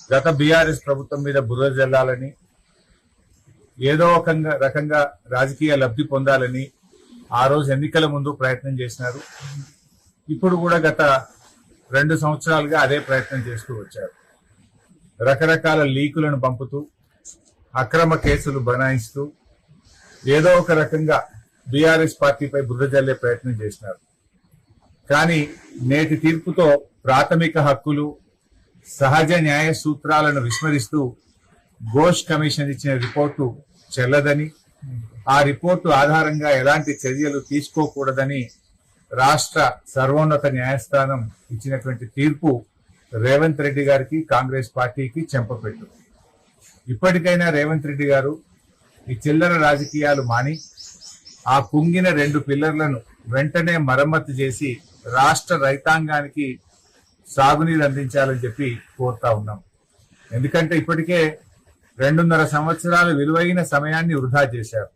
గత బీఆర్ఎస్ ప్రభుత్వం మీద బురద జల్లాలని, ఏదో ఒక రకంగా రాజకీయ లబ్ధి పొందాలని ఆ రోజు ఎన్నికల ముందు ప్రయత్నం చేసినారు. ఇప్పుడు కూడా గత 2 సంవత్సరాలుగా అదే ప్రయత్నం చేస్తూ వచ్చారు. రకరకాల లీకులను పంపుతూ, అక్రమ కేసులు బనాయిస్తూ ఏదో ఒక రకంగా బీఆర్ఎస్ పార్టీపై బురద జల్లే ప్రయత్నం చేసినారు. కానీ నేటి తీర్పుతో ప్రాథమిక హక్కులు, సహజ న్యాయ సూత్రాలను విస్మరిస్తూ ఘోష్ కమిషన్ ఇచ్చిన రిపోర్టు చెల్లదని, ఆ రిపోర్టు ఆధారంగా ఎలాంటి చర్యలు తీసుకోకూడదని రాష్ట్ర సర్వోన్నత న్యాయస్థానం ఇచ్చినటువంటి తీర్పు రేవంత్ రెడ్డి గారికి, కాంగ్రెస్ పార్టీకి చెంపపెట్టు. ఇప్పటికైనా రేవంత్ రెడ్డి గారు ఈ చిల్లర రాజకీయాలు మాని ఆ కుంగిన 2 పిల్లర్లను వెంటనే మరమ్మతు చేసి రాష్ట్ర రైతాంగానికి సాగునీరు అందించాలని చెప్పి కోరుతా ఉన్నాం. ఎందుకంటే ఇప్పటికే 2.5 సంవత్సరాల విలువైన సమయాన్ని వృధా చేశారు.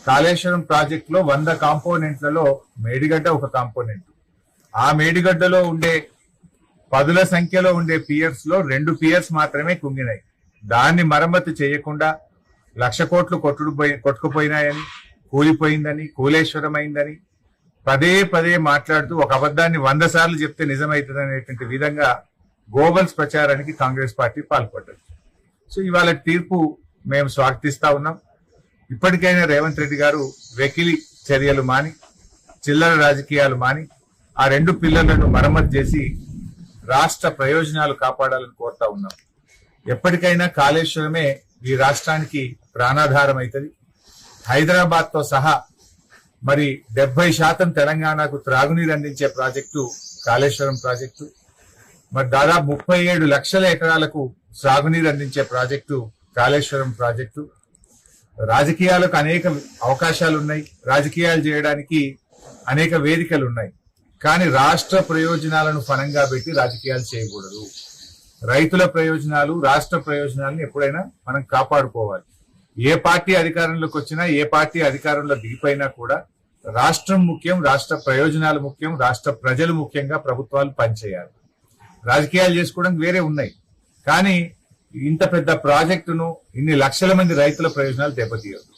కాళేశ్వరం ప్రాజెక్టులో 100 కాంపోనెంట్లలో మేడిగడ్డ ఒక కాంపోనెంట్. ఆ మేడిగడ్డలో ఉండే పదుల సంఖ్యలో ఉండే పియర్స్ లో 2 పియర్స్ మాత్రమే కుంగినాయి. దాన్ని మరమ్మతు చేయకుండా 1,00,000 కోట్లు కొట్టుకుపోయినాయని, కూలిపోయిందని, కూలేశ్వరం అయిందని పదే పదే మాట్లాడుతూ ఒక అబద్ధాన్ని 100 సార్లు చెప్తే నిజమవుతుంది అనేటువంటి విధంగా గోబల్స్ ప్రచారానికి కాంగ్రెస్ పార్టీ పాల్పడ్డది. సో ఇవాళ తీర్పు మేము స్వాగతిస్తా ఉన్నాం. ఇప్పటికైనా రేవంత్ రెడ్డి గారు వెకిలి చర్యలు మాని, చిల్లర రాజకీయాలు మాని ఆ 2 పిల్లర్లను మరమ్మతు చేసి రాష్ట్ర ప్రయోజనాలు కాపాడాలని కోరుతా ఉన్నాం. ఎప్పటికైనా కాళేశ్వరమే ఈ రాష్ట్రానికి ప్రాణాధారం అవుతుంది. హైదరాబాద్ తో సహా మరి 70% తెలంగాణకు త్రాగునీరు అందించే ప్రాజెక్టు కాళేశ్వరం ప్రాజెక్టు. మరి దాదాపు 37 లక్షల ఎకరాలకు సాగునీరు అందించే ప్రాజెక్టు కాళేశ్వరం ప్రాజెక్టు. రాజకీయాలకు అనేక అవకాశాలు ఉన్నాయి, రాజకీయాలు చేయడానికి అనేక వేదికలు ఉన్నాయి. కానీ రాష్ట్ర ప్రయోజనాలను ఫలంగా పెట్టి రాజకీయాలు చేయకూడదు. రైతుల ప్రయోజనాలు, రాష్ట్ర ప్రయోజనాలను ఎప్పుడైనా మనం కాపాడుకోవాలి. ఏ పార్టీ అధికారంలోకి వచ్చినా, ఏ పార్టీ అధికారంలో దిగిపోయినా కూడా రాష్ట్రం ముఖ్యం, రాష్ట్ర ప్రయోజనాలు ముఖ్యం, రాష్ట్ర ప్రజలు ముఖ్యంగా ప్రభుత్వాలు పనిచేయాలి. రాజకీయాలు చేసుకోవడానికి వేరే ఉన్నాయి, కానీ ఇంత పెద్ద ప్రాజెక్టును ఇన్ని లక్షల మంది రైతుల ప్రయోజనాలు దెబ్బతీయదు.